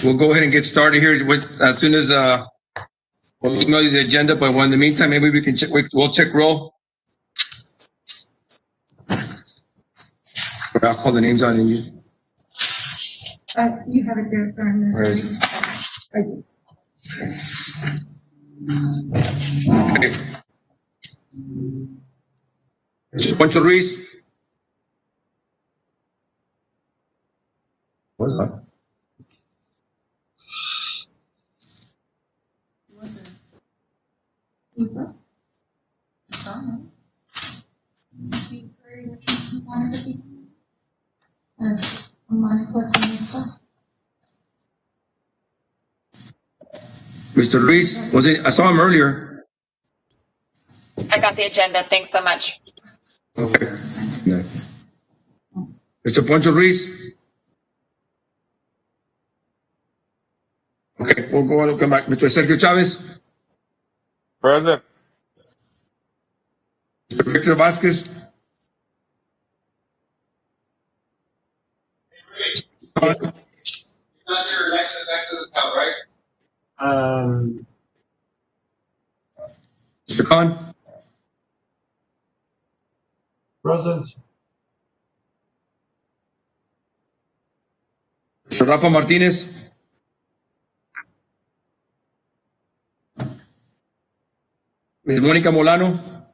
we'll go ahead and get started here as soon as we'll email you the agenda. But in the meantime, maybe we can check. We'll check roll. I'll call the names on you. You have it there. Where is it? Okay. Poncho Ruiz. What is that? Mr. Ruiz, was it? I saw him earlier. I got the agenda. Thanks so much. Okay. Yeah. Mr. Poncho Ruiz. Okay, we'll go on and come back. Mr. Sergio Chavez. Present. Mr. Victor Vasquez. Yes. Not your next account, right? Mr. Khan. Present. Mr. Rafa Martinez. Ms. Mónica Molano.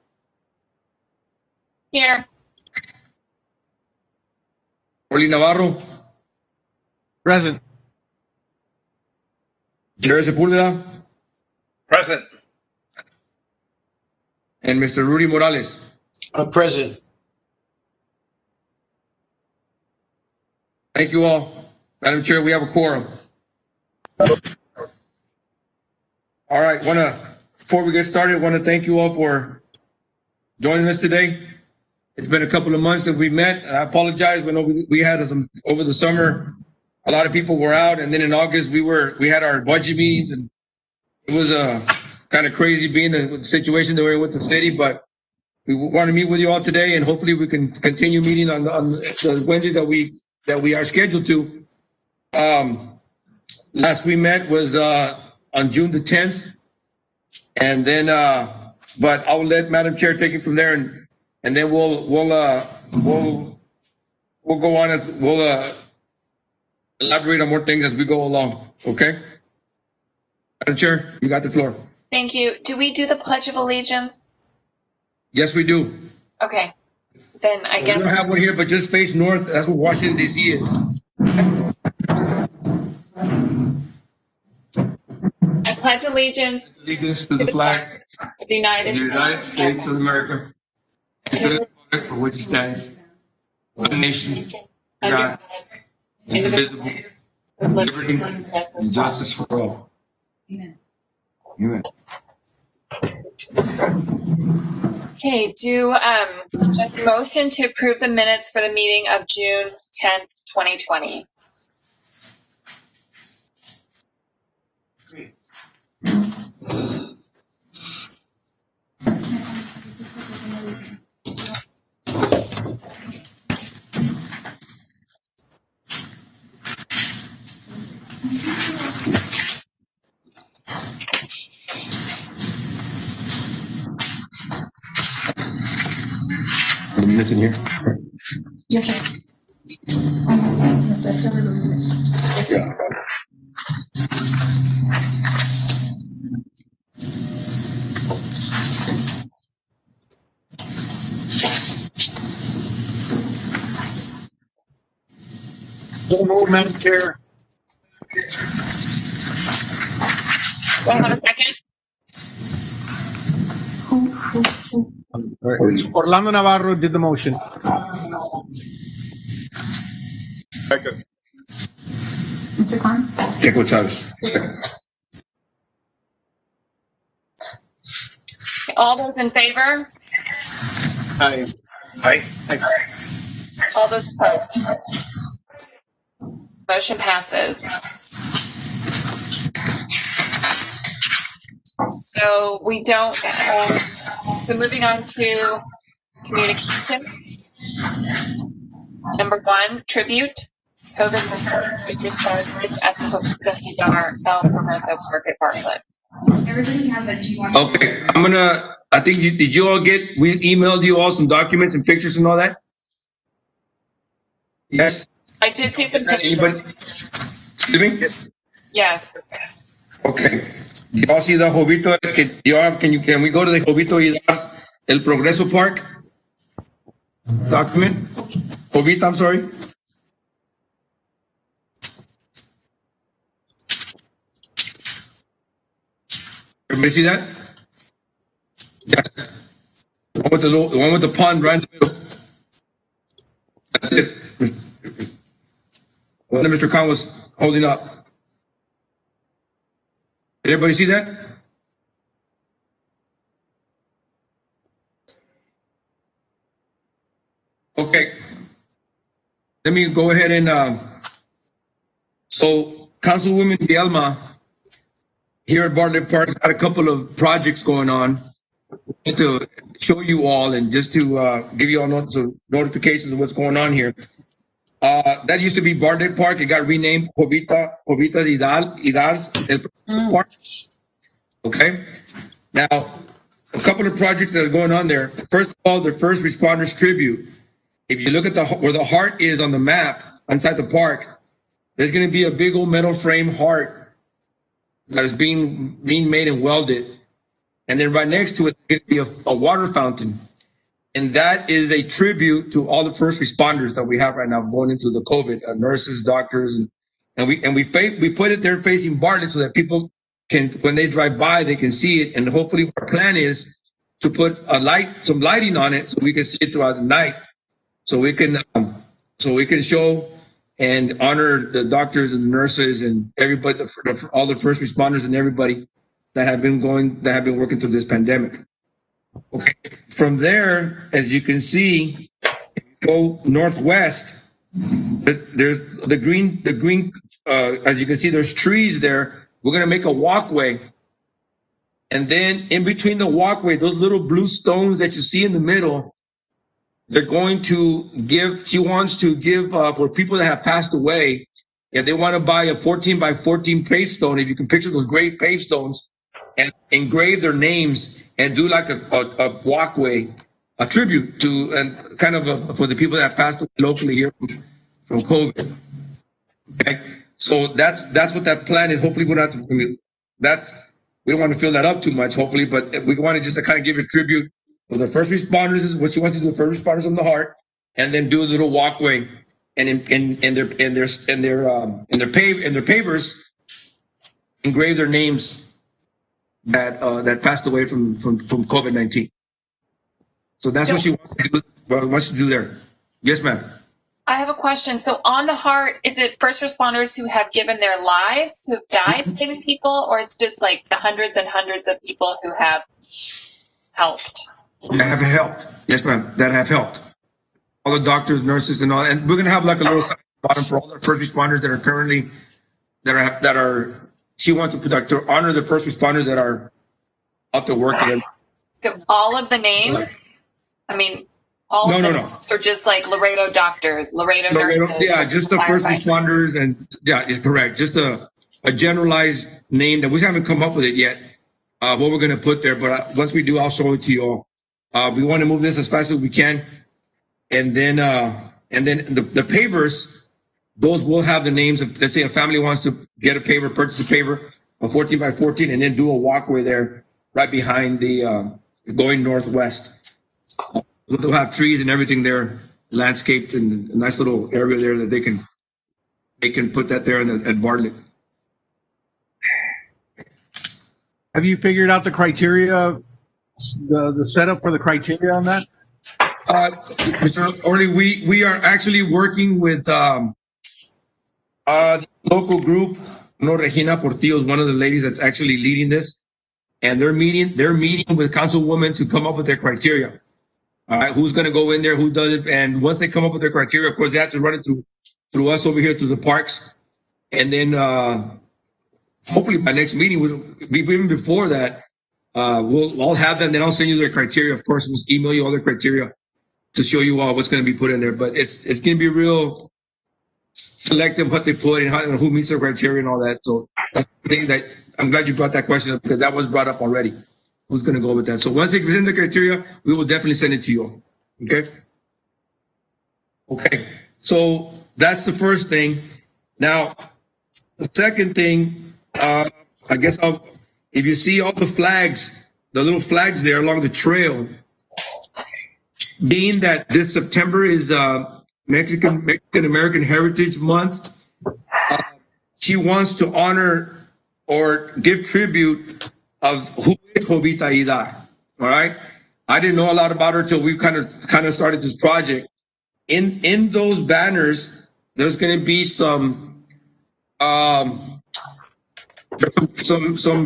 Here. Orly Navarro. Present. Jerry Sepúlveda. Present. And Mr. Rudy Morales. Present. Thank you all. Madam Chair, we have a quorum. All right, before we get started, I want to thank you all for joining us today. It's been a couple of months that we met, and I apologize when we had some over the summer. A lot of people were out, and then in August we had our budget meetings, and it was kind of crazy being the situation that we're in with the city. But we want to meet with you all today, and hopefully we can continue meeting on the Wednesdays that we are scheduled to. Last we met was on June the 10th, and then but I'll let Madam Chair take it from there, and then we'll go on as we'll elaborate on more things as we go along. Okay, Madam Chair, you got the floor. Thank you. Do we do the Pledge of Allegiance? Yes, we do. Okay. Then I We guess. don't have one here, but just face north. That's what Washington D.C. is. I pledge allegiance Allegiance to the flag of the United States of America, and to the republic for which it stands, one nation, under God, God, indivisible, with with liberty and justice and for all. justice for all. Amen. Okay, just a motion to approve the minutes for the meeting of June 10th, 2020. The minutes in here. Yes, sir. Yeah. So moved, Madam Chair. Do I have a second? Orlando Navarro did the motion. Second. Mr. Khan? Echo Chavez. All those in favor? Aye. Aye. All those opposed? Motion passes. So we don't, so moving on to communications. Number 1, tribute. COVID first responders at the Hotel Hidar El Progreso Park at Bartlett. Everybody has a, do you want? Okay, I think did you all get, we emailed you all some documents and pictures and all that? Yes? I did see some Anybody? pictures. Excuse me? Yes. Okay. Y'all see the Jovito, can we go to the Jovito Hidar's El Progreso Park document? Jovita, I'm sorry. Everybody see that? Yes. The one with the pond right in the middle. That's it. One that Mr. Khan was holding up. Did everybody see that? Okay. Let me go ahead and so Councilwoman Dielma here at Bartlett Park got a couple of projects going on to show you all and just to give you all notifications of what's going on here. That used to be Bartlett Park. It got renamed Jovita Hidar's Park. Okay. Now, a couple of projects that are going on there. First of all, the first responders tribute. If you look at where the heart is on the map inside the park, there's going to be a big old metal frame heart that is being made and welded. And then right next to it, there's going to be a water fountain. And that is a tribute to all the first responders that we have right now going into the COVID, nurses, doctors, and we put it there facing Bartlett so that people can, when they drive by, they can see it. And hopefully our plan is to put some lighting on it so we can see it throughout the night. So we can show and honor the doctors and the nurses and everybody, all the first responders and everybody that have been working through this pandemic. Okay. From there, as you can see, if you go northwest, there's the green, as you can see, there's trees there. We're going to make a walkway. And then in between the walkway, those little blue stones that you see in the middle, they're going to give, she wants to give for people that have passed away, if they want to buy a 14 by 14 pave stone, if you can picture those great pave stones, and engrave their names and do like a walkway, a tribute to, and kind of for the people that have passed away locally here from COVID. Okay, so that's what that plan is. Hopefully we don't have to, we don't want to fill that up too much, hopefully, but we want to just kind of give a tribute for the first responders, is what you want to do, the first responders on the heart, and then do a little walkway, and in their pavers, engrave their names that passed away from COVID-19. So that's what she wants to do there. Yes, ma'am. I have a question. So on the heart, is it first responders who have given their lives, who have died saving people, or it's just like the hundreds and hundreds of people who have helped? That have helped. Yes, ma'am. That have helped. All the doctors, nurses, and all. And we're gonna have like a little sign at the bottom for all the first responders that are currently that are. She wants to honor the first responders that are out there working. So all of the names. I mean, all of the names, or just like Laredo doctors, Laredo nurses. Yeah, just the first responders, and yeah, it's correct. Just a generalized name that we haven't come up with it yet. What we're gonna put there, but once we do, I'll show it to you all. We want to move this as fast as we can, and then the pavers, those will have the names of, let's say a family wants to get a paver, purchase a paver, a 14 by 14, and then do a walkway there right behind the going northwest. They'll have trees and everything there, landscaped, and a nice little area there that they can put that there at Bartlett. Have you figured out the criteria, the setup for the criteria on that? Mr. Orley, we are actually working with the local group. Regina Portillo is one of the ladies that's actually leading this, and they're meeting with councilwomen to come up with their criteria. All right, who's going to go in there, who does it, and once they come up with their criteria, of course, they have to run it through us over here, through the parks, and then hopefully by next meeting, even before that, I'll have them. Then I'll send you their criteria. Of course, we'll email you all their criteria to show you all what's going to be put in there. But it's going to be real. selective what they put and, how, and who meets the criteria and all that. So that's the thing that I'm glad you brought that question up because that was brought up already. Who's going to go with that? So once it's in the criteria, we will definitely send it to you all. Okay. Okay. So that's the first thing. Now, the second thing, I guess if you see all the flags, the little flags there along the trail, being that this September is Mexican American Heritage Month, she wants to honor or give tribute of who is Jovita Aguilar. All right, I didn't know a lot about her till we kind of started this project. In those banners, there's going to be some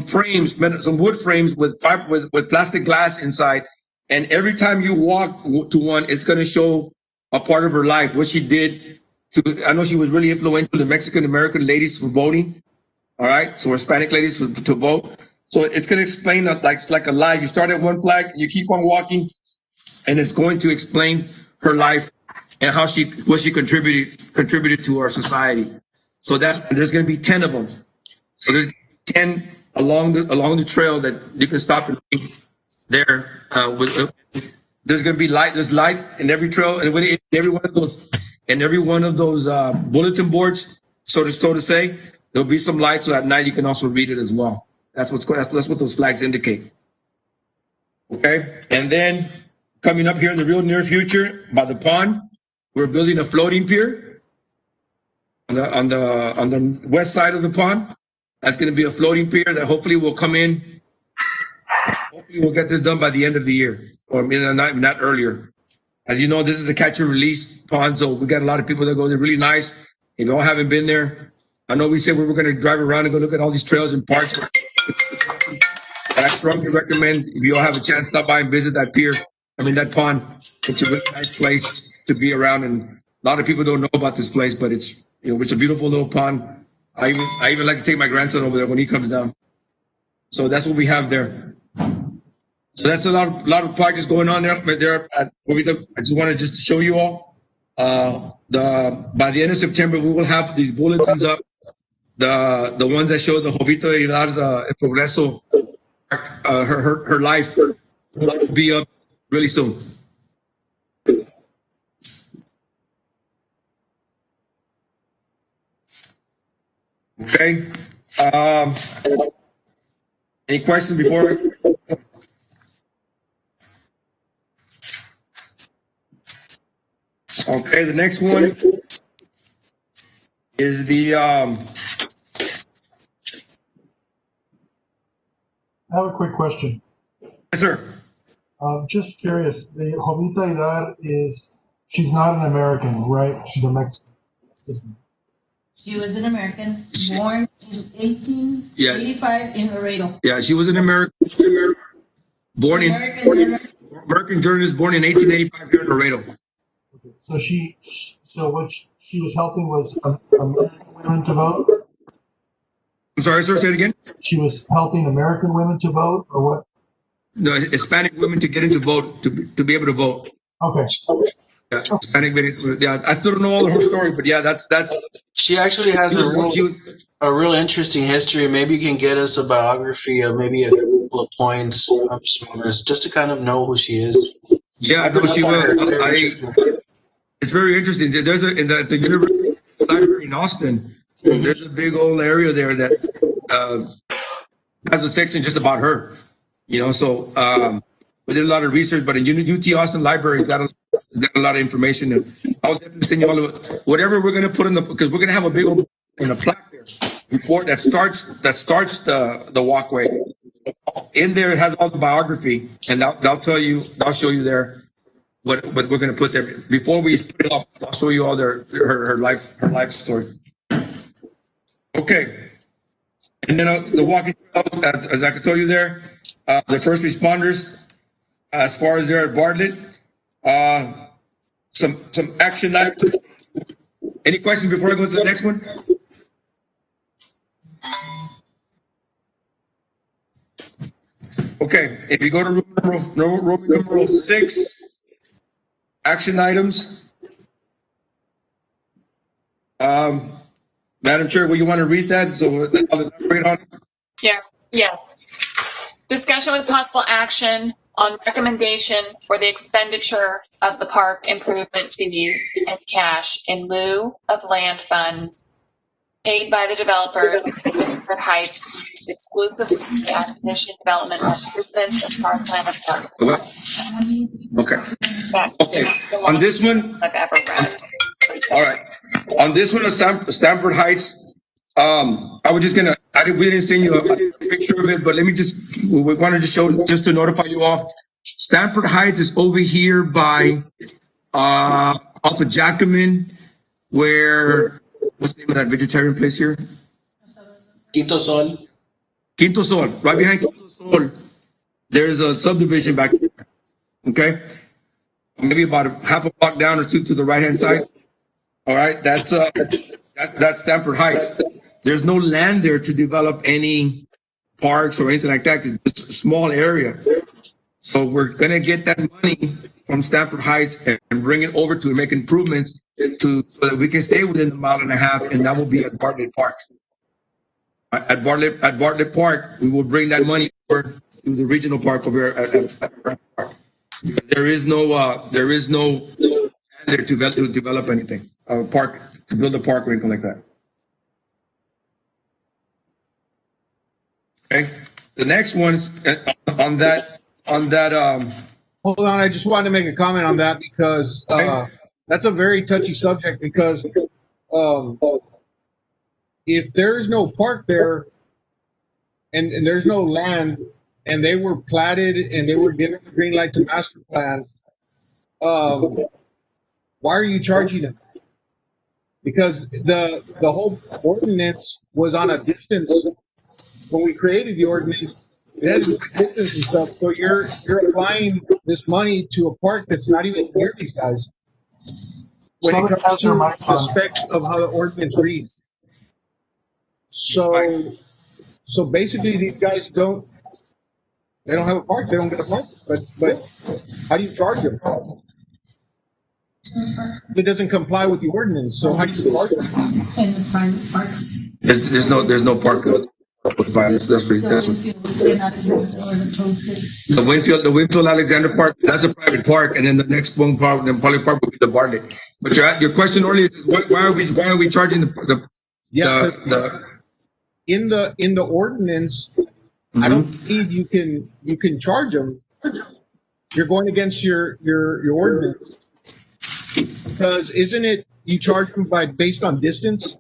frames, some wood frames with plastic glass inside. And every time you walk to one, it's going to show a part of her life, what she did. I know she was really influential to Mexican American ladies for voting. All right, so Hispanic ladies to vote. So it's going to explain that it's like a life. You start at one flag, you keep on walking, and it's going to explain her life and what she contributed to our society. So there's going to be 10 of them. So there's 10 along the trail that you can stop and read there. There's going to be light. There's light in every trail, and every one of those bulletin boards, so to say, there'll be some light. So at night you can also read it as well. That's what those flags indicate. Okay, and then coming up here in the real near future, by the pond, we're building a floating pier on the west side of the pond. That's going to be a floating pier that hopefully will come in. Hopefully we'll get this done by the end of the year, or not earlier. As you know, this is a catch and release pond, so we got a lot of people that go there. Really nice. If you all haven't been there, I know we said we were going to drive around and go look at all these trails and parks. But I strongly recommend if you all have a chance, stop by and visit that that pond. It's a really nice place to be around, and a lot of people don't know about this place, but it's a beautiful little pond. I even like to take my grandson over there when he comes down. So that's what we have there. So that's a lot of projects going on there. But I just wanted to show you all. By the end of September, we will have these bulletins up. The ones that show the Jovita Aguilar's Progreso, her life will be up really soon. Okay. Any questions before? Okay, the next one is the I have a quick question. yes, sir. Just curious, the Jovita Aguilar she's not an American, right? She's a Mexican. She was an American, born in 1885 in Laredo. Yeah, she was an American, born in American journalist, born in 1885 here in Laredo. Okay. So what she was helping was American women to vote? I'm sorry, sir, say it again. She was helping American women to vote, or what? No, Hispanic women to get into vote, to be able to vote. Okay. Yeah, Hispanic women, yeah, I still don't know all of her story, but yeah, that's. She actually has She was- a real interesting history. Maybe you can get us a biography of maybe a couple of points just to kind of know who she is. Yeah, no, she was. It's very interesting. There's in the University Library in Austin. There's a big old area there that has a section just about her. So we did a lot of research, but in UT Austin Library's got a lot of information. And I was definitely sending you all of it. Whatever we're going to put because we're going to have a big old plaque there before that starts the walkway. In there, it has all the biography, and they'll show you there what we're going to put there. Before we put it up, I'll show you all her life story. Okay, and then the walking trail, as I could tell you there, the first responders, as far as they're at Bartlett, some action items. Any questions before I go to the next one? Okay, if you go to Roman numeral 6, action items. Madam Chair, will you want to read that? So I'll elaborate on it. Yes. Discussion with possible action on recommendation for the expenditure of the park improvement fees and cash in lieu of land funds paid by the developers of Stanford Heights used exclusively for the acquisition, development, and improvements of parkland and park. Okay. On this one, I've ever read. all right. On this one, Stanford Heights, I was just gonna. We didn't send you a picture of it, but let me just. We wanted to show just to notify you all. Stanford Heights is over here by off of Jackman, where what's the name of that vegetarian place here? Quinto Sol. Quinto Sol, right behind Quinto Sol. There's a subdivision back there. Okay, maybe about a half a block down or two to the right hand side. All right, that's Stanford Heights. There's no land there to develop any parks or anything like that. It's a small area. So we're gonna get that money from Stanford Heights and bring it over to make improvements so that we can stay within the 1.5 miles, and that will be at Bartlett Park. At Bartlett Park, we will bring that money over to the regional park over at Bartlett Park. Because there is no land there to develop anything, park, to build a park or anything like that. Okay, the next one is on that. Hold on, I just wanted to make a comment on that because that's a very touchy subject because if there's no park there and there's no land and they were platted and they were given the green light to master plan, why are you charging them? Because the whole ordinance was on a distance. When we created the ordinance, it had distance and stuff. So you're applying this money to a park that's not even near these guys. When it comes to the specs of how the ordinance reads. So basically these guys don't have a park, they don't get a park. But how do you charge them? It doesn't comply with the ordinance, so how do you charge them? And the private parks. There's no park. That's the Winfield Alexander Park. That's a private park, and then the next one park, the public park, will be the Bartlett. But your question earlier is why are we charging in the ordinance? I don't believe you can charge them. You're going against your ordinance because isn't it you charge them based on distance?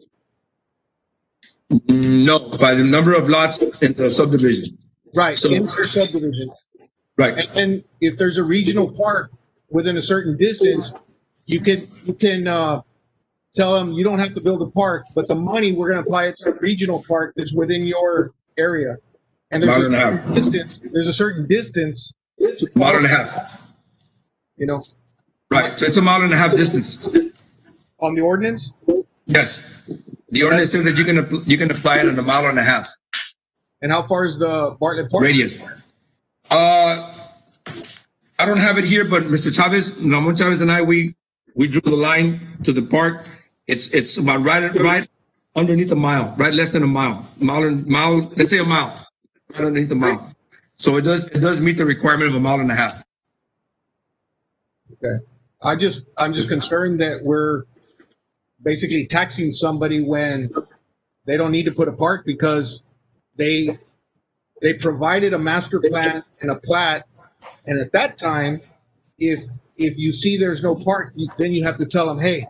No, by the number of lots in the subdivision. Right, So- in your subdivision. Right. And if there's a regional park within a certain distance, you can tell them you don't have to build a park, but the money we're going to apply it to the regional park that's within your area. And there's Mile and a certain half. distance. There's a certain distance. To 1.5 miles. You know, Right. So it's 1.5 miles distance. on the ordinance. Yes. The ordinance says that you can apply it in 1.5 miles And how far is the Bartlett Park? radius. I don't have it here, but Mr. Chavez, Ramon Chavez, and I, we drew the line to the park. It's about right underneath a mile, right less than a mile. Mile, let's say a mile, right underneath a mile. So it does meet the requirement of 1.5 miles. Okay. I'm just concerned that we're basically taxing somebody when they don't need to put a park because they provided a master plan and a plat, and at that time, if you see there's no park, then you have to tell them, hey,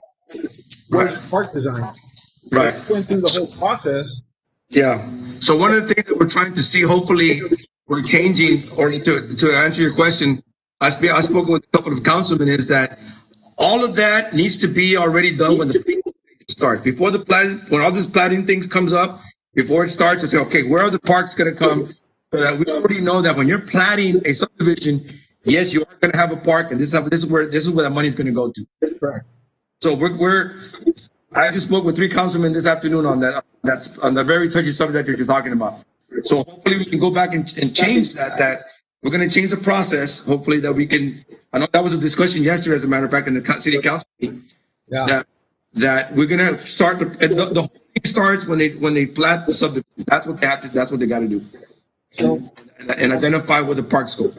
where's your park design? Right. Went through the whole process. Yeah. So one of the things that we're trying to see, hopefully, we're changing, or to answer your question, I spoke with a couple of councilmen, is that all of that needs to be already done when the planning starts. Before the plan, when all this planning things comes up, before it starts, it's okay, where are the parks going to come? So that we already know that when you're planning a subdivision, yes, you are going to have a park, and this is where the money is going to go to. Correct. So I just spoke with 3 councilmen this afternoon on that. That's on the very touchy subject that you're talking about. So hopefully we can go back and change that. We're going to change the process. Hopefully that we can. I know that was a discussion yesterday, as a matter of fact, in the city council meeting. Yeah. that we're gonna start the whole thing starts when they plat the subdivision. That's what they have to. That's what they got to do. So, And identify where the parks go.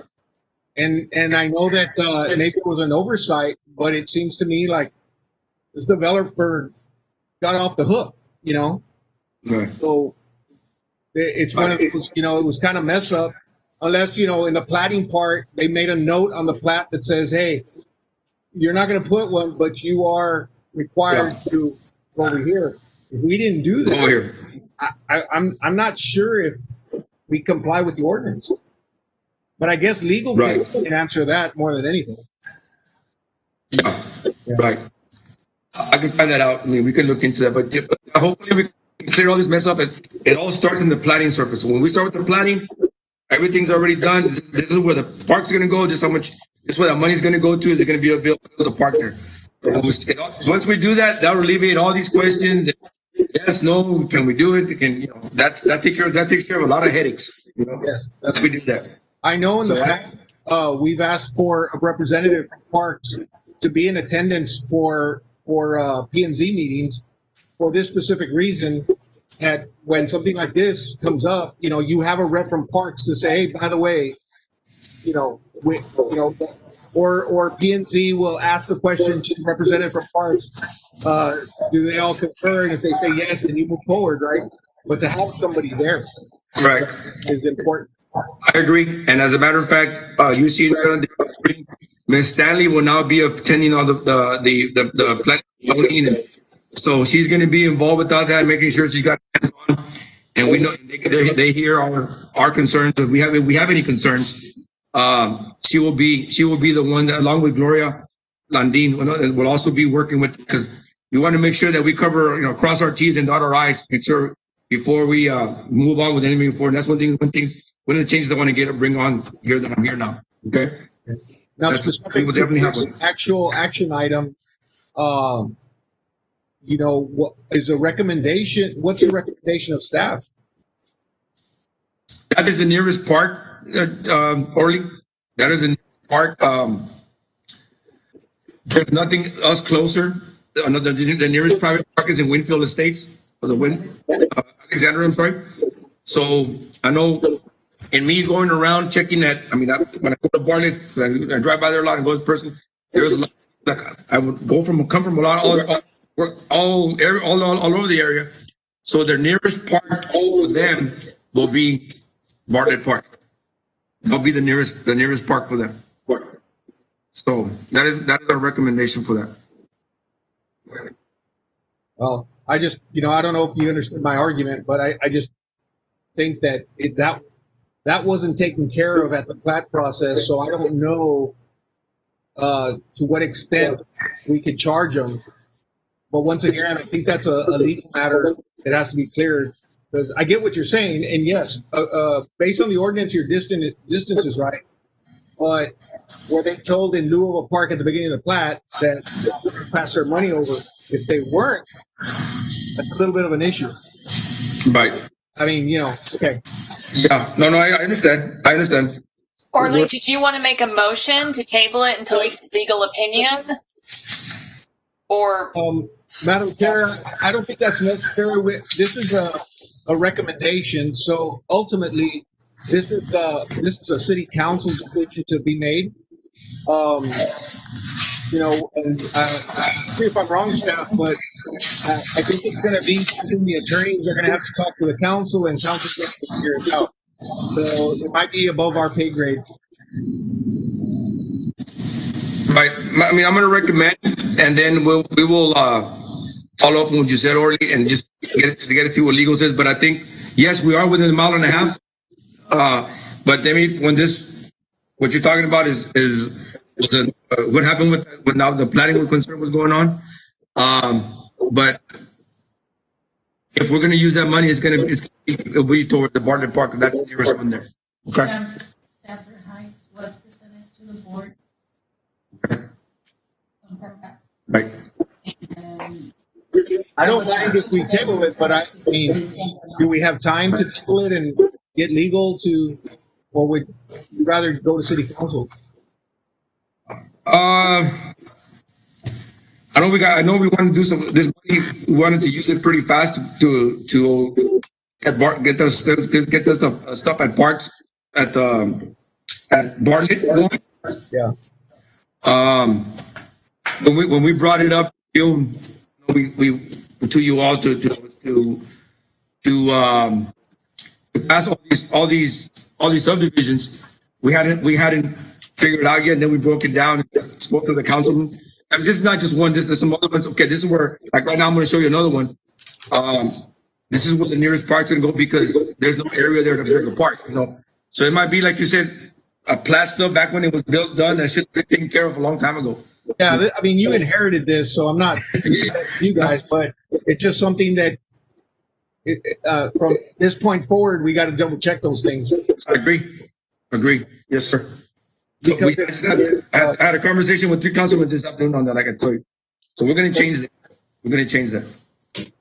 and I know that maybe it was an oversight, but it seems to me like this developer got off the hook, you know? Right. So it's one of those, you know, it was kind of mess up. Unless, you know, in the platting part, they made a note on the plat that says, hey, you're not going to put one, but you are required to go over here. If we didn't do that, Over here. I'm not sure if we comply with the ordinance. But I guess legal Right. can answer that more than anything. Yeah. Right. I can find that out. I mean, we can look into that, but hopefully we can clear all this mess up. It all starts in the planning surface. So when we start with the planning, everything's already done. This is where the park's going to go. This is where the money's going to go to. They're going to be able to build the park there. Once we do that, that'll alleviate all these questions. Yes, no, can we do it? That takes care of a lot of headaches. You know? Yes, Once we do that. I know in the past, we've asked for a representative from Parks to be in attendance for P&Z meetings for this specific reason. That when something like this comes up, you know, you have a rep from Parks to say, hey, by the way, you know, or P&Z will ask the question to the representative from Parks, do they all concur? And if they say yes, then you move forward, right? But to have somebody there, Right. is important. I agree. And as a matter of fact, you see, Ms. Stanley will now be attending all the planning. And so she's going to be involved with all that, making sure she's got hands on. And we know they hear our concerns. If we have any concerns, she will be the one that, along with Gloria Landin, will also be working with, because we want to make sure that we cover, you know, cross our T's and dot our I's, make sure before we move on with anything forward. And that's one of the changes I want to bring on here that I'm here now. Okay. Now, That's specific will to definitely this happen. actual action item, you know, what is a recommendation? What's the recommendation of staff? That is the nearest park, Orly. That is the nearest park. There's nothing else closer. The nearest private park is in Winfield Estates, or Alexander, I'm sorry. So I know, and me going around checking that, I mean, when I go to Bartlett, I drive by there a lot and go to person, there's a lot, like, I would come from a lot, all over the area. So their nearest park for them will be Bartlett Park. That'll be the nearest park for them. So that is our recommendation for that. Well, I just, you know, I don't know if you understood my argument, but I just think that that wasn't taken care of at the plat process. So I don't know to what extent we could charge them. But once again, I think that's a legal matter that has to be cleared, because I get what you're saying. And yes, based on the ordinance, your distance is right. But were they told in lieu of a park at the beginning of the plat that they could pass their money over? If they weren't, that's a little bit of an issue. Right. I mean, you know, okay. Yeah. No, I understand. Orly, did you want to make a motion to table it until we get legal opinion? Or Madam Chair, I don't think that's necessary. This is a recommendation. So ultimately, this is a city council decision to be made. You know, and see if I'm wrong, staff, but I think it's going to be something the attorneys are going to have to talk to the council, and council has to figure it out. So it might be above our pay grade. Right. I mean, I'm going to recommend, and then we will follow up on what you said, Orly, and just get it to what legal says. But I think, yes, we are within a mile and a half. But what you're talking about is what happened with now the planning with concern was going on. But if we're going to use that money, it'll be towards the Bartlett Park, and that's the nearest one there. Okay. Stanford Heights was presented to the board. Right. And I don't mind if we table it, but I mean, do we have time to table it and get legal to, or would you rather go to city council? I I know we want to do some, this money, we wanted to use it pretty fast to get the stuff at parks, at Bartlett going. Yeah. When we brought it up, we to you all to pass all these subdivisions, we hadn't figured it out yet. And then we broke it down and spoke to the councilman. I mean, this is not just one. There's some other ones. Okay, this is where, like right now, I'm going to show you another one. This is where the nearest park's going to go because there's no area there to build a park. So it might be like you said, a plat stuff back when it was done. That shit been taken care of a long time ago. Yeah, I mean, you inherited this, so I'm not you guys, but it's just something that from this point forward, we got to double check those things. I agree. Yes, sir. So Because I had a conversation with 3 councilmen this afternoon on that, like I told you. So we're going to change that.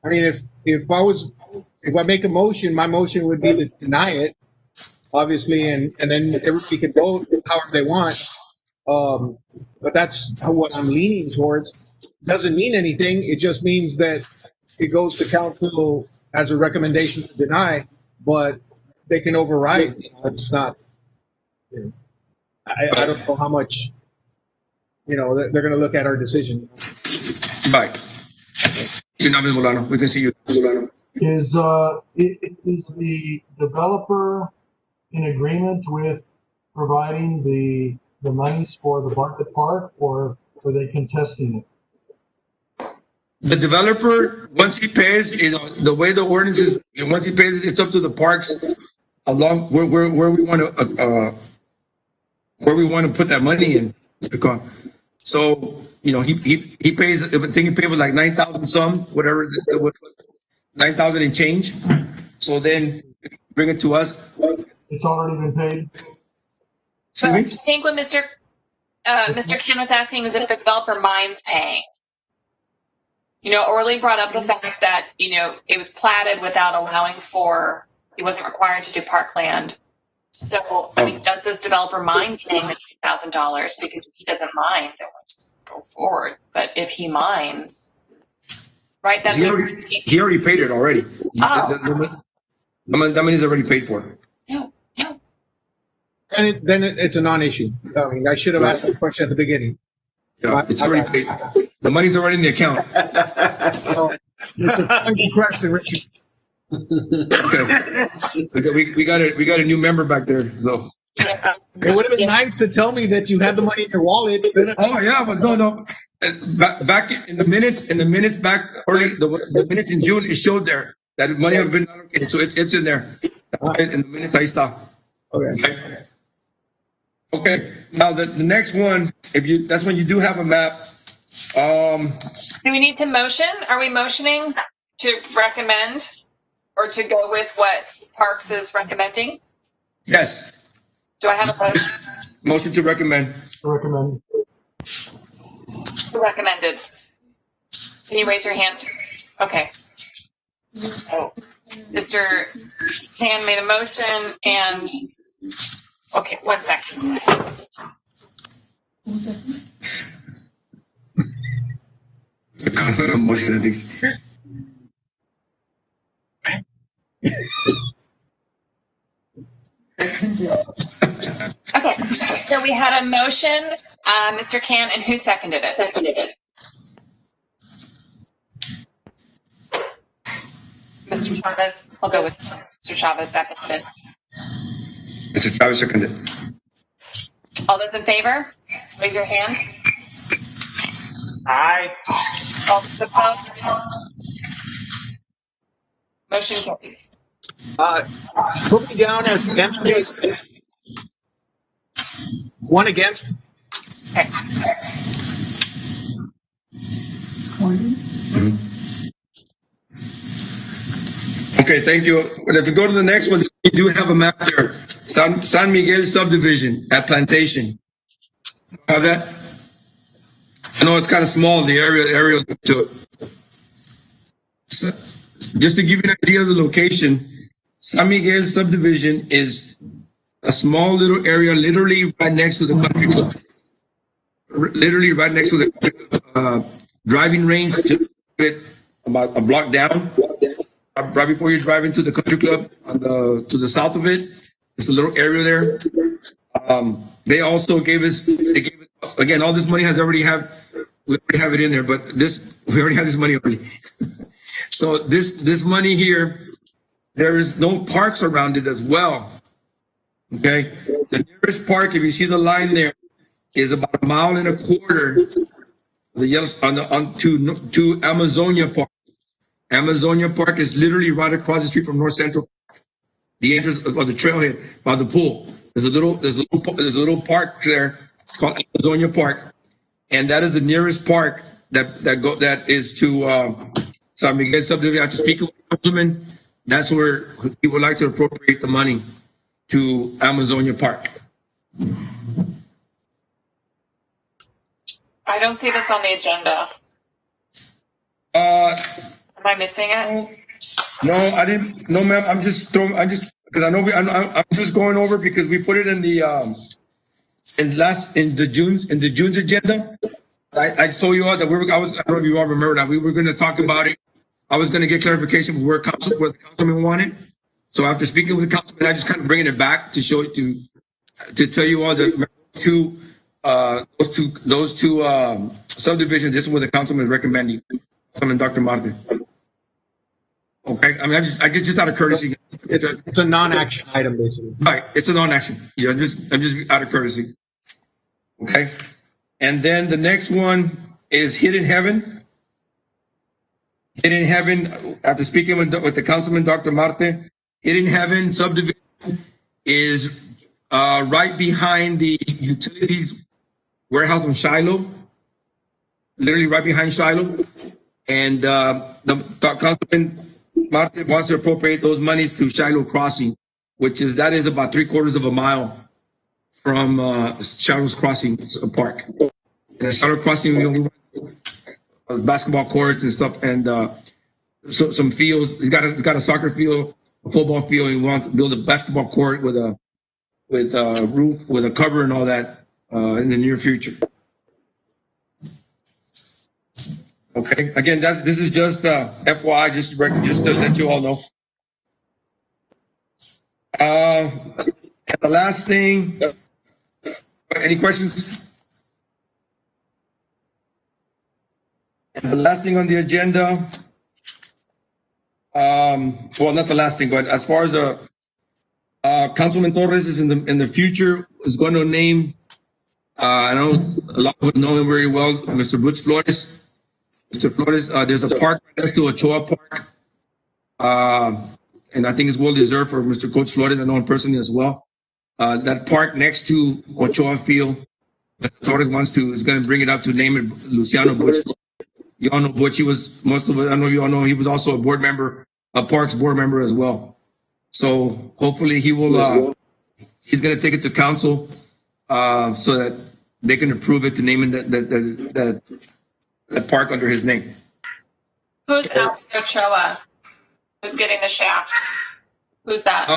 I mean, if I make a motion, my motion would be to deny it, obviously, and then everybody can vote however they want. But that's what I'm leaning towards. Doesn't mean anything. It just means that it goes to council as a recommendation to deny, but they can override. It's not. I don't know how much. They're going to look at our decision. Bye. We can see you. Is the developer in agreement with providing the monies for the Bartlett Park, or are they contesting it? The developer, once he pays, the way the ordinance is, once he pays, it's up to the parks along where we want to put that money in. So he pays. I think he paid with like 9,000 some, whatever, 9,000 and change. So then bring it to us. It's already been paid. So I think what Mr. Ken was asking is if the developer minds paying. Orly brought up the fact that, it was platted without allowing for, he wasn't required to do parkland. So, does this developer mind paying the $8,000? Because if he doesn't mind, then we'll just go forward. But if he minds, right? That's he already paid it already. Oh. That money's already paid for. No. And then it's a non-issue. I mean, I should have asked the question at the beginning. Yeah, it's already paid. The money's already in the account. Mr. Question, Richard. Okay. We got a new member back there. So It would have been nice to tell me that you had the money in your wallet. oh yeah, but no. Back in the minutes back early, the minutes in June, it showed there that money had been allocated. So it's in there. In the minutes, I stopped. Okay. Okay. Now the next one, that's when you do have a map. Do we need to motion? Are we motioning to recommend or to go with what Parks is recommending? Yes. Do I have a motion? Motion to recommend. Recommend. Recommended. Can you raise your hand? Okay. So, Mr. Tan made a motion and, okay, 1 second. Who's second? Motion, I think. Okay, so we had a motion, Mr. Can, and who seconded it? Mr. Chavez. I'll go with Mr. Chavez seconded. Mr. Chavez seconded. All those in favor, raise your hand. Aye. All those opposed? Motion carries. Put me down as against, please. One against. Okay. Gordon? Okay, thank you. But if you go to the next one, you do have a map there. San Miguel subdivision at Plantation. Have that? I know it's kind of small, the area to it. So, just to give you an idea of the location, San Miguel subdivision is a small little area, literally right next to the country club. Literally right next to the driving range to it about a block down. Right before you drive into the country club to the south of it, there's a little area there. They also gave us, again, all this money we already have it in there, but we already have this money already. So this money here, there is no parks around it as well. Okay. The nearest park, if you see the line there, is about 1.25 miles. The yellow to Amazonia Park. Amazonia Park is literally right across the street from North Central. The entrance of the trailhead by the pool. There's a little park there. It's called Amazonia Park, and that is the nearest park that is to San Miguel subdivision. After speaking with the councilman, that's where he would like to appropriate the money to Amazonia Park. I don't see this on the agenda. Am I missing it? No, I didn't. No, ma'am. I'm just because I know I'm just going over because we put it in the in the June's agenda. I told you all that I don't know if you all remember that we were going to talk about it. I was going to get clarification where the councilman wanted. So after speaking with the councilman, I just kind of bringing it back to show it to tell you all that those two subdivisions. This is what the councilman is recommending. Councilman Dr. Martin. Okay, I mean, I guess just out of courtesy. It's a non-action item, basically. Right, it's a non-action. Yeah, I'm just out of courtesy. Okay, and then the next one is Hidden Heaven. Hidden Heaven. After speaking with the councilman, Dr. Marte, Hidden Heaven subdivision is right behind the utilities warehouse in Shiloh. Literally right behind Shiloh, and the councilman Marte wants to appropriate those monies to Shiloh Crossing, that is about 3/4 mile from Shiloh's Crossing Park. And Shiloh Crossing, basketball courts and stuff, and some fields. He's got a soccer field, a football field, and he wants to build a basketball court with a roof, with a cover and all that in the near future. Okay. Again, this is just FYI, just to let you all know. And the last thing. Any questions? And the last thing on the agenda. Well, not the last thing, but as far as Councilman Torres is in the future is going to name. I know a lot of us know him very well, Mr. Butch Flores. Mr. Flores, there's a park next to Ochoa Park, and I think it's well deserved for Mr. Coach Flores. I know him personally as well. That park next to Ochoa Field, Torres is going to bring it up to name it Luciano Butch. You all know Butch. He was I know you all know he was also a board member, a Parks board member as well. So hopefully he will. He's going to take it to council so that they can approve it to name it that park under his name. Who's Albert Ochoa? Who's getting the shaft? Who's that?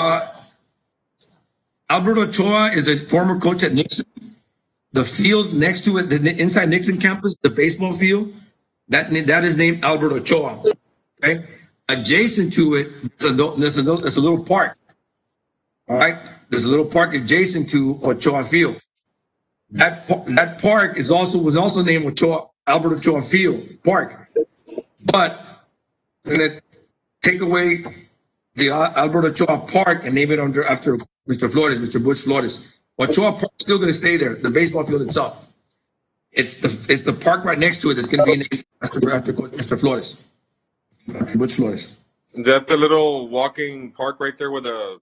Albert Ochoa is a former coach at Nixon. The field next to it, inside Nixon campus, the baseball field, that is named Albert Ochoa. Okay, adjacent to it, there's a little park. All right, there's a little park adjacent to Ochoa Field. That park was also named Albert Ochoa Field Park, but we're gonna take away the Albert Ochoa Park and name it after Mr. Flores, Mr. Butch Flores. Ochoa Park is still going to stay there. The baseball field itself. It's the park right next to it that's going to be named after Mr. Flores, Butch Flores. Is that the little walking park right there where the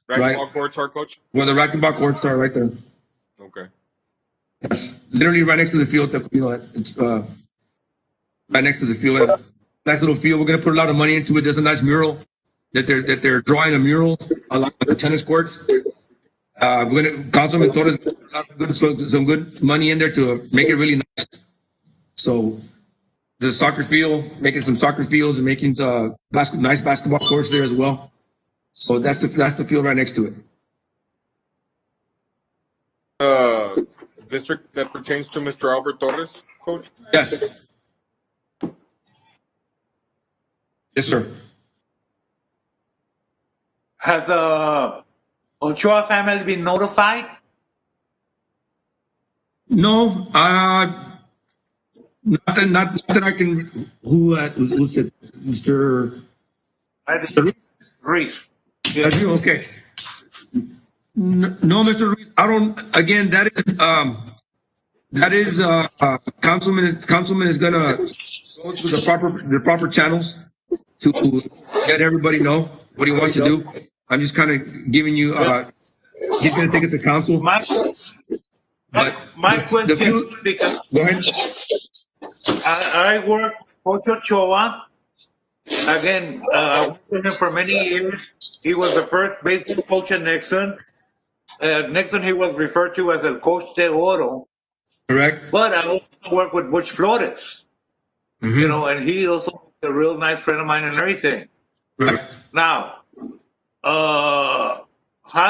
racquetball courts are, Coach? Where the racquetball courts are, right there. Okay. Yes, literally right next to the field. It's right next to the field. Nice little field. We're gonna put a lot of money into it. There's a nice mural that they're drawing a mural along the tennis courts. Councilman Torres some good money in there to make it really nice. So the soccer field, making some soccer fields and making nice basketball courts there as well. So that's the field right next to it. District that pertains to Mr. Albert Torres, Coach? Yes. Yes, sir. Has Ochoa family been notified? No, not that I can. Who's it? Mr. Reese. That's you. Okay. No, Mr. Ruiz. I don't. Again, that is Councilman is gonna go through the proper channels to let everybody know what he wants to do. I'm just kind of giving you. He's gonna take it to council. My question, because Go ahead. I work Coach Ochoa. Again, I worked with him for many years. He was the first baseball coach at Nixon. Nixon, he was referred to as El Coach de Oro. Correct. But I also work with Butch Flores, Mm-hmm. you know, and he also is a real nice friend of mine and everything. Right. Now, how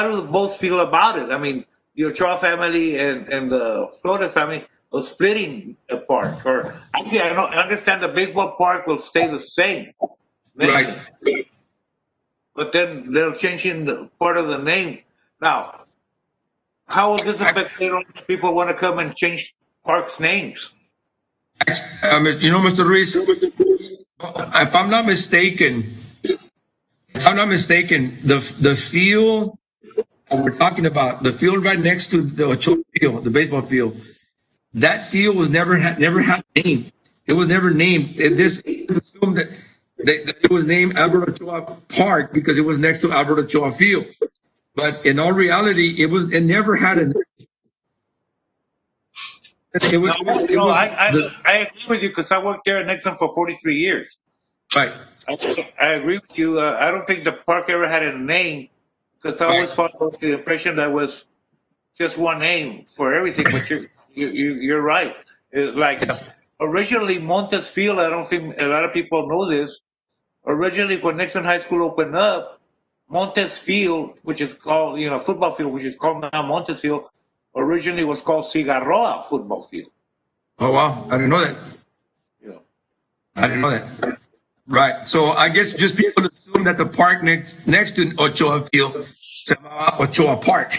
do both feel about it? I mean, the Ochoa family and the Flores family are splitting a park. Or actually, I understand the baseball park will stay the same. Right. But then they'll change in the part of the name. Now, how will this affect later on if people want to come and change parks' names? You know, Mr. Ruiz, if I'm not mistaken, the field we're talking about, the field right next to the Ochoa field, the baseball field, that field was never had a name. It was never named. It's assumed that it was named Albert Ochoa Park because it was next to Albert Ochoa Field. But in all reality, it never had a name. I agree with you because I worked there at Nixon for 43 years. Right. I agree with you. I don't think the park ever had a name because I always thought was the impression that was just one name for everything. But you're right. Like originally Montes Field, I don't think a lot of people know this. Originally, when Nixon High School opened up, Montes Field, which is called football field, which is called now Montes Field, originally was called Cigarroa Football Field. Oh wow, I didn't know that. Yeah. I didn't know that. Right. So I guess just people assume that the park next to Ochoa Field, Ochoa Park,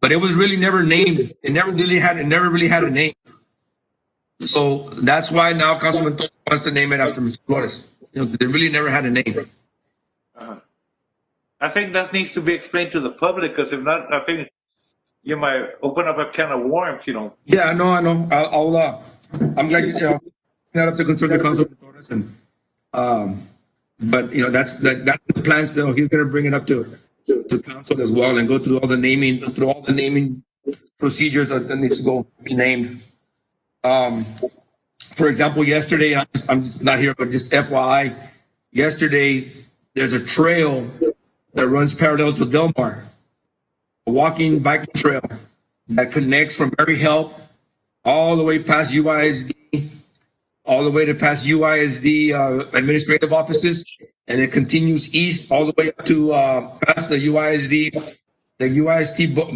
but it was really never named. It never really had a name. So that's why now Councilman wants to name it after Mr. Flores. They really never had a name. I think that needs to be explained to the public because if not, I think you might open up a can of worms. Yeah, I know. I'm glad that up to consult the Councilman Torres but that's the plans. Though he's going to bring it up to council as well and go through all the naming procedures that needs to be named. For example, yesterday, I'm just not here, but just FYI, yesterday there's a trail that runs parallel to Del Mar, a walking biking trail that connects from Mary Help all the way past UISD, all the way to past UISD administrative offices, and it continues east all the way up to past the UISD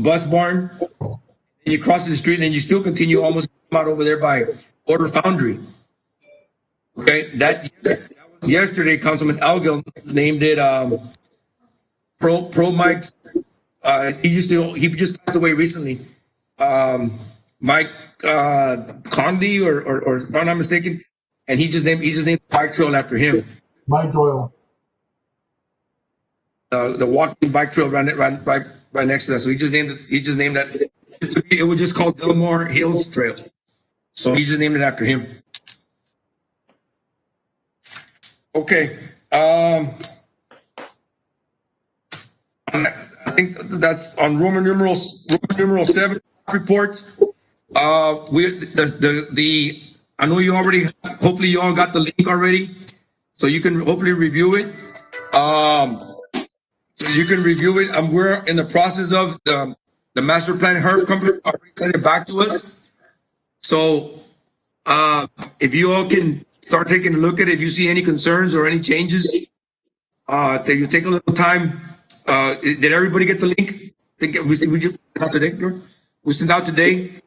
bus barn. And you cross the street, and then you still continue almost out over there by Order Foundry. Okay, that yesterday, Councilman Algil named it Pro Mike. He just passed away recently. Mike Conley, or if I'm not mistaken, and he just named the bike trail after him. Mike Doyle. The walking bike trail right next to that. So he just named that. It was just called Delmore Hills Trail. So he just named it after him. Okay. I think that's on Roman numeral 7 reports. I know you already. Hopefully, you all got the link already, so you can hopefully review it. We're in the process of the master plan. HERF company already sent it back to us. So if you all can start taking a look at it, if you see any concerns or any changes, that you take a little time. Did everybody get the link? We just out today. We sent out today.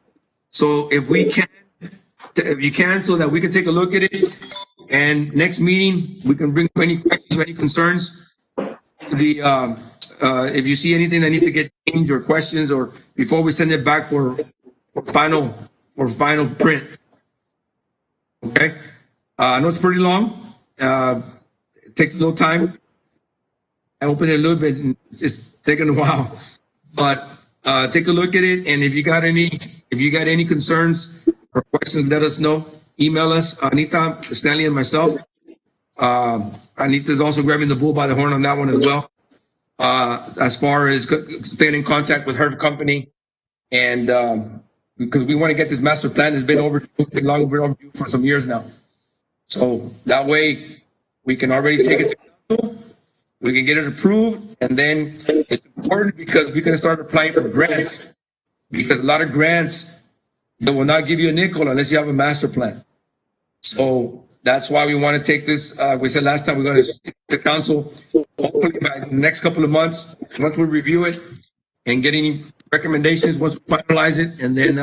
So if you can, so that we can take a look at it And next meeting, we can bring any questions or any concerns. If you see anything that needs to get changed or questions, or before we send it back for final print. Okay. I know it's pretty long. It takes a little time. I opened it a little bit and it's just taking a while, but take a look at it. And if you got any concerns or questions, let us know. Email us, Anita, Stanley, and myself. Anita's also grabbing the bull by the horn on that one as well. As far as staying in contact with her company, and because we want to get this master plan that's been long overdue for some years now. So that way we can already take it to council, we can get it approved, and then it's important because we can start applying for grants, because a lot of grants, they will not give you a nickel unless you have a master plan. So that's why we want to take this. We said last time we're going to take the council, hopefully by the next couple of months, once we review it and get any recommendations, once we finalize it, and then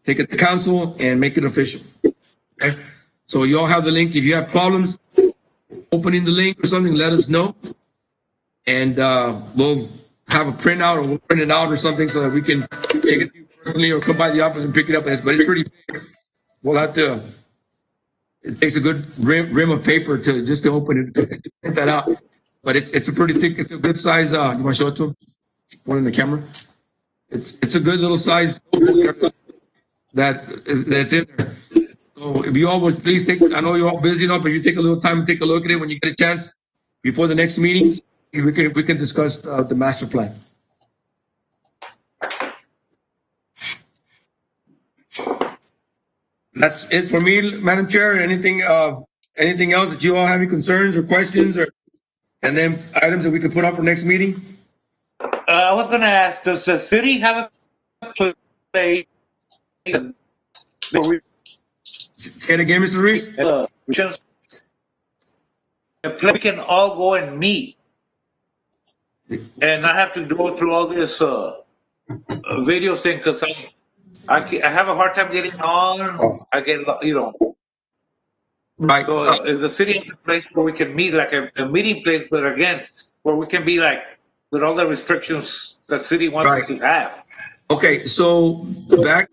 take it to council and make it official. Okay? So you all have the link. If you have problems opening the link or something, let us know. And we'll have a printout, or we'll print it out or something so that we can take it to you personally or come by the office and pick it up. But it's pretty big. We'll have to, it takes a good rim of paper to open it, to print that out. But it's a pretty thick, it's a good size. You want to show it to them? One in the camera. It's a good little size notebook that's in there. So if you all would please take, I know you're all busy enough, but if you take a little time and take a look at it when you get a chance before the next meeting, we can discuss the master plan. That's it for me, Madam Chair. Anything else that you all have any concerns or questions, and then items that we could put up for next meeting? I was going to ask, does the city have a place? Say it again, Mr. Reese. A place we can all go and meet, and not have to go through all this video thing, because I have a hard time getting on. I get, Right. So is the city a place where we can meet, like a meeting place, but again, where we can be like with all the restrictions that city wants us to have? Okay, so back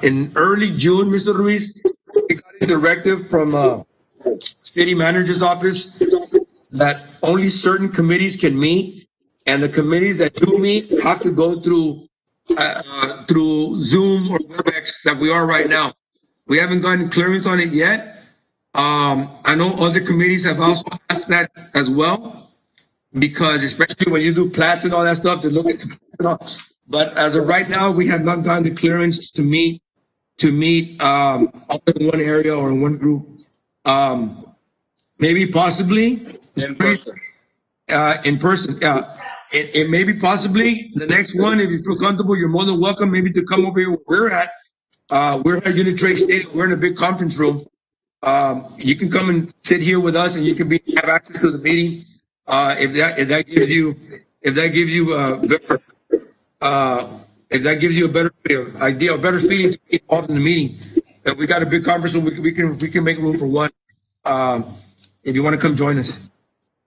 in early June, Mr. Ruiz, we got a directive from city manager's office that only certain committees can meet, and the committees that do meet have to go through Zoom or WebEx that we are right now. We haven't gotten clearance on it yet. I know other committees have also asked that as well, because especially when you do plats and all that stuff, to look at, but as of right now, we have not gotten the clearance to meet all in one area or in one group. Maybe possibly In person. in person. It may be possibly the next one. If you feel comfortable, you're more than welcome maybe to come over here where we're at. We're at Unit Trade Stadium. We're in a big conference room. You can come and sit here with us, and you can have access to the meeting. If that gives you a better idea, a better feeling to be involved in the meeting. If we got a big conference room, we can make room for one. If you want to come join us.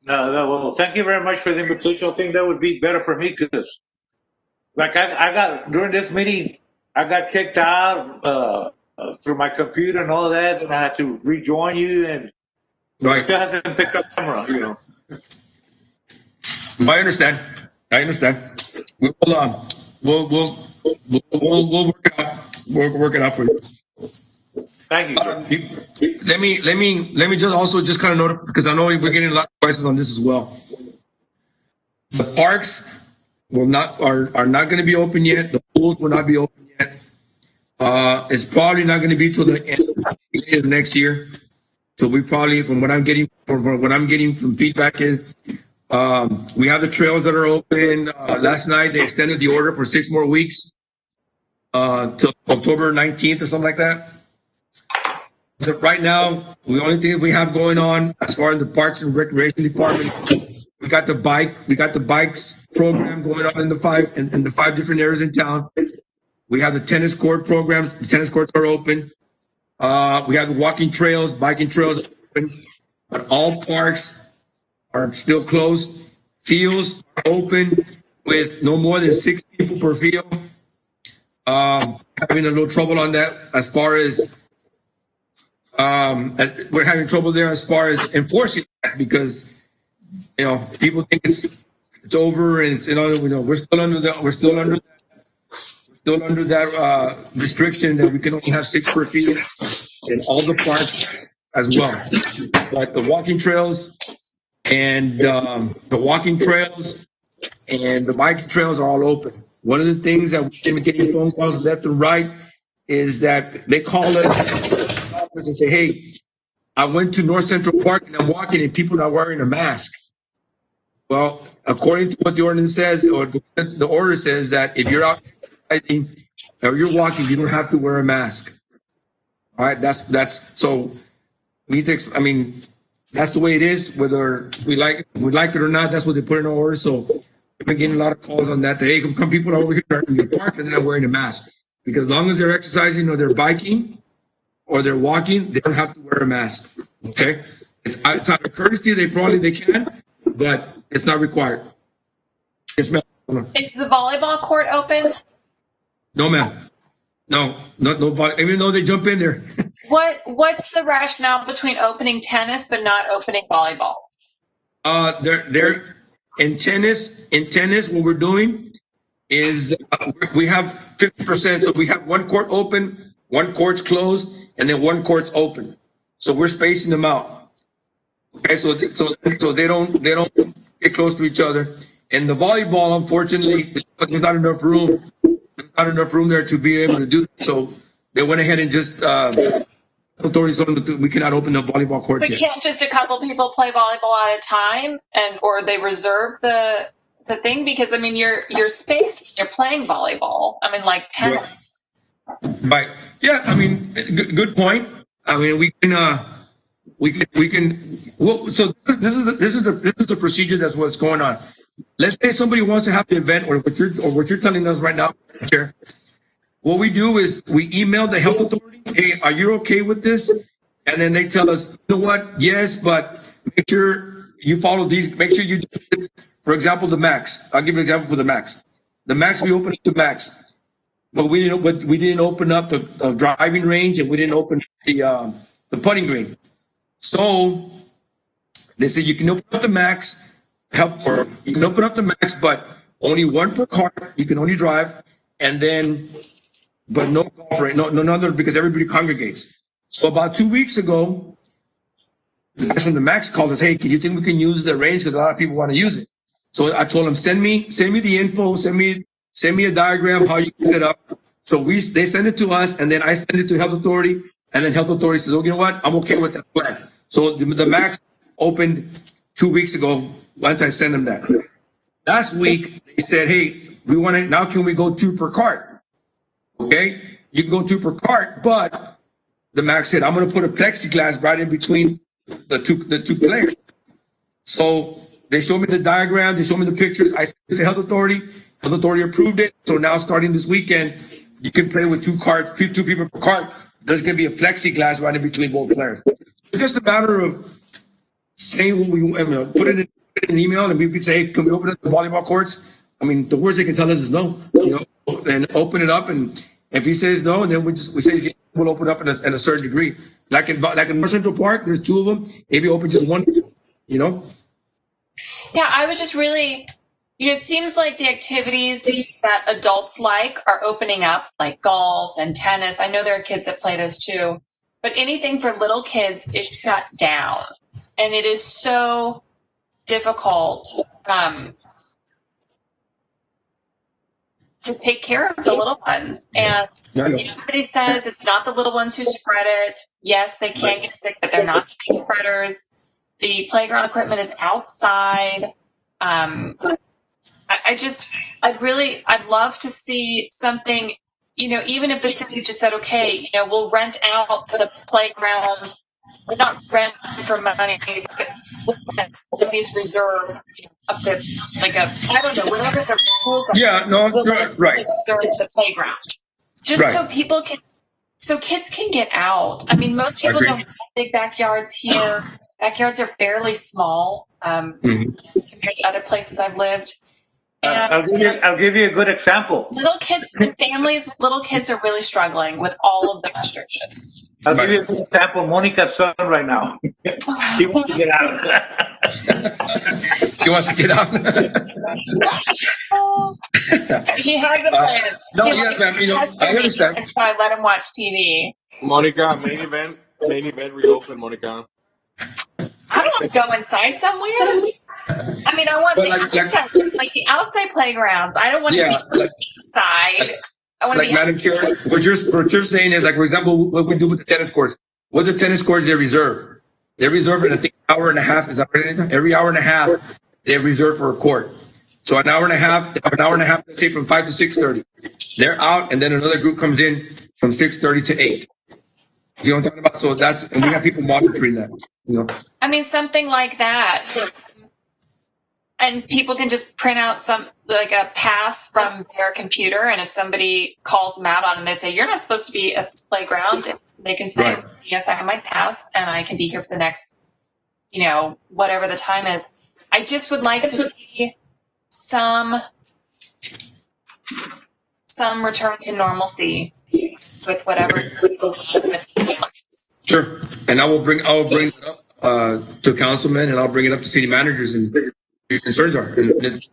No, well, thank you very much for the invitation. I think that would be better for me, because like I got, during this meeting, I got kicked out through my computer and all that, and I had to rejoin you, and Right. still hasn't picked up camera, I understand. We'll work it out. We'll work it out for you. Thank you. Let me just kind of note, because I know we're getting a lot of questions on this as well. The parks are not going to be open yet. The pools will not be open yet. It's probably not going to be till the end of next year. So we probably, from what I'm getting from feedback is, we have the trails that are open. Last night they extended the order for 6 more weeks till October 19th or something like that. So right now, the only thing we have going on as far as the Parks and Recreation Department, we got the bikes program going on in the 5 different areas in town. We have the tennis court programs. The tennis courts are open. We have walking trails, biking trails, but all parks are still closed. Fields are open with no more than 6 people per field. Having a little trouble on that as far as we're having trouble there as far as enforcing that because people think it's over and it's, we're still under that restriction that we can only have 6 per field in all the parks as well. But the walking trails and the biking trails are all open. One of the things that we've been getting phone calls left and right is that they call us and say, hey, I went to North Central Park and I'm walking and people are wearing a mask. Well, according to what the ordinance says, or the order says that if you're out exercising or you're walking, you don't have to wear a mask. All right, that's so we need to. I mean, that's the way it is. Whether we like it or not, that's what they put in our order. So we've been getting a lot of calls on that. Hey, come people over here in the park and they're not wearing a mask because as long as they're exercising or they're biking or they're walking, they don't have to wear a mask. Okay, it's out of courtesy. They can, but it's not required. Yes, ma'am. Is the volleyball court open? No, ma'am. No. Even though they jump in there. What's the rationale between opening tennis but not opening volleyball? They're in tennis. What we're doing is we have 50%. So we have one court open, one court's closed, and then one court's open. So we're spacing them out. Okay, so they don't get close to each other. And the volleyball, unfortunately, there's not enough room. There's not enough room there to be able to do it. So they went ahead and just authorities told them we cannot open the volleyball court But yet. can't just a couple people play volleyball at a time, or they reserve the thing? Because I mean, you're spaced when you're playing volleyball. I mean, like tennis. Right. Yeah. I mean, good point. I mean, we can. Well, so this is the procedure. That's what's going on. Let's say somebody wants to have the event, or what you're telling us right now, Chair. What we do is we email the health authority. Hey, are you okay with this? And then they tell us, you know what? Yes, but make sure you follow these. Make sure you do this. For example, the max. I'll give you an example for the max. The max, we opened up the max, but we didn't open up the driving range, and we didn't open the putting green. So they said you can open up the max, you can open up the max, but only one per car. You can only drive, and then, but no golf range, no other, because everybody congregates. So about 2 weeks ago, the guys from the max called us. Hey, do you think we can use the range? Because a lot of people want to use it. So I told them, send me the info, send me a diagram how you can set up. So they send it to us, and then I send it to health authority, and then health authority says, oh, you know what? I'm okay with that plan. So the max opened 2 weeks ago once I sent them that. Last week, they said, hey, we want to, now can we go 2 per cart? Okay, you can go 2 per cart, but the max said, I'm going to put a plexiglass right in between the two players. So they showed me the diagram, they showed me the pictures. I sent it to the health authority. Health authority approved it. So now starting this weekend, you can play with 2 people per cart. There's going to be a plexiglass right in between both players. It's just a matter of saying what we put it in an email, and we could say, hey, can we open up the volleyball courts? I mean, the worst they can tell us is no, and open it up. And if he says no, and then we say yes, we'll open up in a certain degree. Like in North Central Park, there's 2 of them. Maybe open just one. Yeah, I would just really, it seems like the activities that adults like are opening up, like golf and tennis. I know there are kids that play those too, but anything for little kids is shut down. And it is so difficult to take care of the little ones. And everybody says it's not the little ones who spread it. Yes, they can get sick, but they're not the spreaders. The playground equipment is outside. I'd love to see something, even if the city just said, okay, we'll rent out the playground. We're not rent for money, but we'll rent these reserves up to I don't know, whatever the rules are. Yeah, no, we'll right. Reserve the playground. Just so people can So kids can get out. I mean, most people don't have big backyards here. Backyards are fairly small compared to other places I've lived. I'll give you a good example. Little kids and families with little kids are really struggling with all of the restrictions. I'll give you a good example. Monica's son right now. He wants to get out. He wants to get out. He has a plan. No, yes, ma'am. You know, I understand. So I let him watch TV. Monica, main event reopen, Monica. I don't want to go inside somewhere. I mean, I want like the outside playgrounds. I don't want to be inside. I want to be Madam Chair, what you're saying is, like, for example, what we do with the tennis courts. What the tennis courts, they reserve. They reserve in, I think, an hour and a half. Is that right? Every hour and a half, they reserve for a court. So an hour and a half, let's say from 5 to 6:30. They're out, and then another group comes in from 6:30 to 8. You know what I'm talking about? So and we have people monitoring that, you know. I mean, something like that. And people can just print out like a pass from their computer, and if somebody calls them out on it and they say, you're not supposed to be at this playground, they can say, yes, I have my pass, and I can be here for the next, whatever the time is. I just would like to see some return to normalcy with whatever is with clients. Sure. And I will bring it up to councilmen, and I'll bring it up to city managers, and your concerns are. It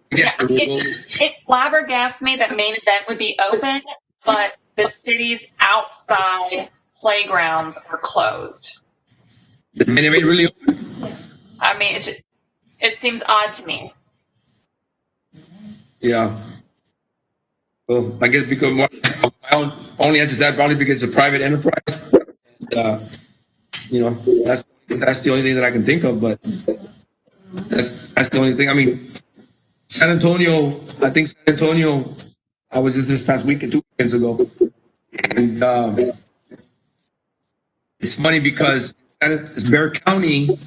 flabbergasts me that main event would be open, but the city's outside playgrounds are closed. The main event really open? I mean, it seems odd to me. Yeah. Well, I guess because I only answer that probably because it's a private enterprise. That's the only thing that I can think of, but that's the only thing. I mean, San Antonio, I was just this past weekend, 2 weekends ago. And it's funny because it's Bexar County,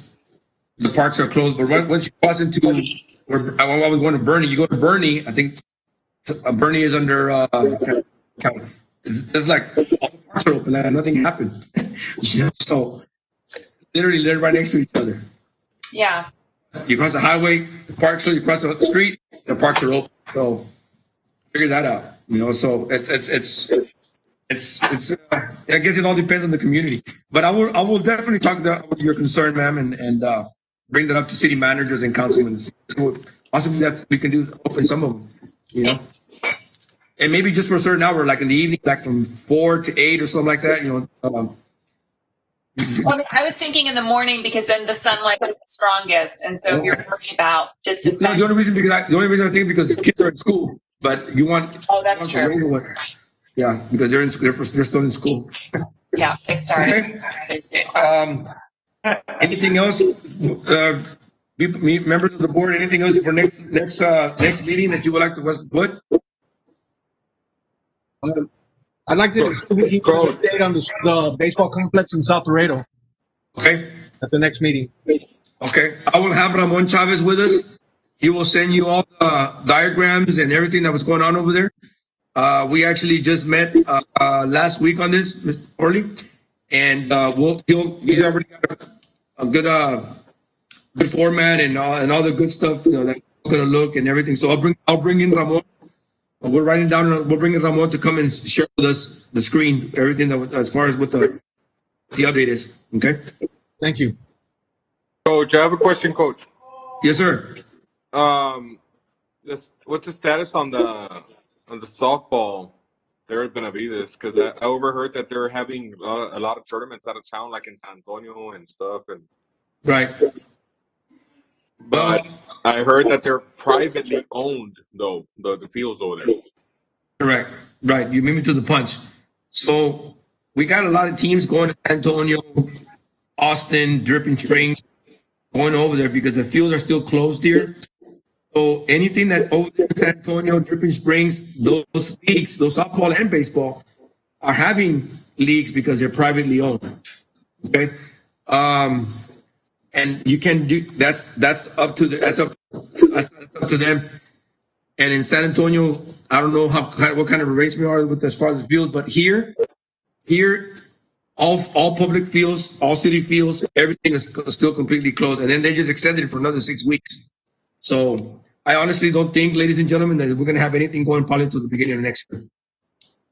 the parks are closed, but once you cross into, I was going to Bernie, you go to Bernie, I think Bernie is under county. It's like all the parks are open, nothing happened. So literally they're right next to each other. Yeah. You cross the highway, the parks are, you cross the street, the parks are open. So figure that out, so it's I guess it all depends on the community, but I will definitely talk about your concern, ma'am, and bring that up to city managers and councilmen. So possibly that we can do, open some of them, and maybe just for a certain hour, like in the evening, like from 4 to 8 or something like that, Well, I was thinking in the morning because then the sunlight is the strongest, and so if you're worried about disinfecting. The only reason I think because kids are in school, but you want. Oh, that's true. Yeah, because they're still in school. Yeah, they started. Okay. Anything else? Members of the board, anything else for next meeting that you would like to put? I'd like to see if we can update on the baseball complex in South Laredo. Okay. At the next meeting. Okay. I will have Ramon Chavez with us. He will send you all the diagrams and everything that was going on over there. We actually just met last week on this, Mr. Orley, and he's already got a good format and all the good stuff that's going to look and everything. So I'll bring in Ramon. We're writing down. We'll bring in Ramon to come and share with us the screen, everything that as far as what the update is. Okay. Thank you, Coach. I have a question, Coach. Yes, sir. What's the status on the softball there at Benavides? Because I overheard that they're having a lot of tournaments out of town, like in San Antonio and stuff. And right. But I heard that they're privately owned, though, the fields over there. Correct. Right. You beat me to the punch. So we got a lot of teams going to San Antonio, Austin, Dripping Springs, going over there because the fields are still closed here. So anything that over there in San Antonio, Dripping Springs, those leagues, those softball and baseball, are having leagues because they're privately owned. Okay. And you can do that's up to them. And in San Antonio, I don't know what kind of arrangement are with as far as the field, but here here, all public fields, all city fields, everything is still completely closed. And then they just extended it for another 6 weeks. So I honestly don't think, ladies and gentlemen, that we're going to have anything going probably until the beginning of next year.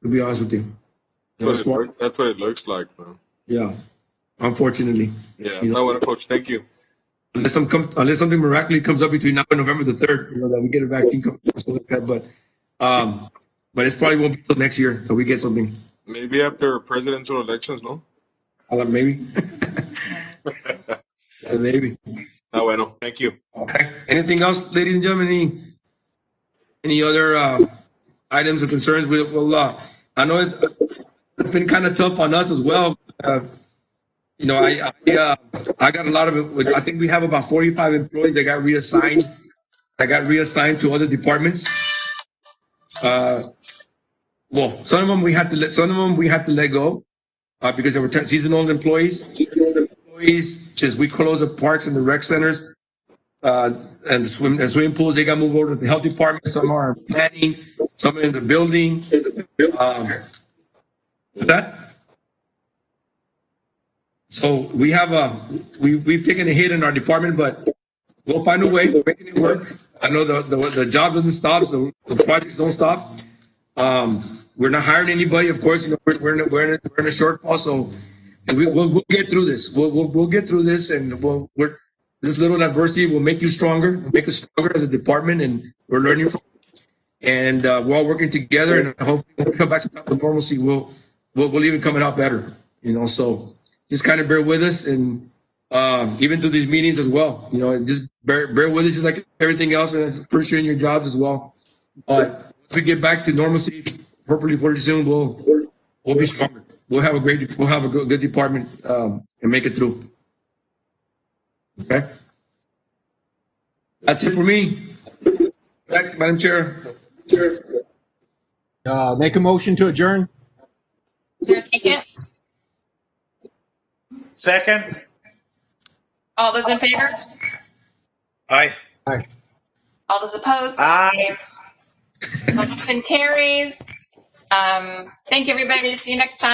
To be honest with you. That's what it looks like, man. Yeah, unfortunately. Yeah, You know, no, Coach, thank you. unless something miraculously comes up between now and November the 3rd, that we get a vaccine, something like that. But it's probably won't be till next year that we get something. Maybe after presidential elections, no? Maybe. Yeah, maybe. Ah, bueno, thank you. Okay. Anything else, ladies and gentlemen? Any other items or concerns? I know it's been kind of tough on us as well. I got a lot of it. I think we have about 45 employees that got reassigned. To other departments. Some of them we had to let go because they were seasonal employees. Since we closed the parks and the rec centers and swimming pools, they got moved over to the health department. Some are planning, some are in the building. So we have we've taken a hit in our department, but we'll find a way. We're making it work. I know the job doesn't stop, the projects don't stop. We're not hiring anybody, of course. We're in a shortfall, so we'll get through this. We'll get through this, and this little adversity will make you stronger. Will make us stronger as a department, and we're learning from it. And we're all working together, and hopefully when we come back to normalcy, we'll even come out better. So just kind of bear with us, and even through these meetings as well. Just bear with us, just like everything else, and appreciating your jobs as well. But once we get back to normalcy, hopefully pretty soon, we'll be stronger. We'll have a good department and make it through. Okay, that's it for me. Madam Chair. Make a motion to adjourn. Is there a second? Second? All those in favor? Aye. Aye. All those opposed? Aye. Motion carries. Thank you, everybody. See you next time.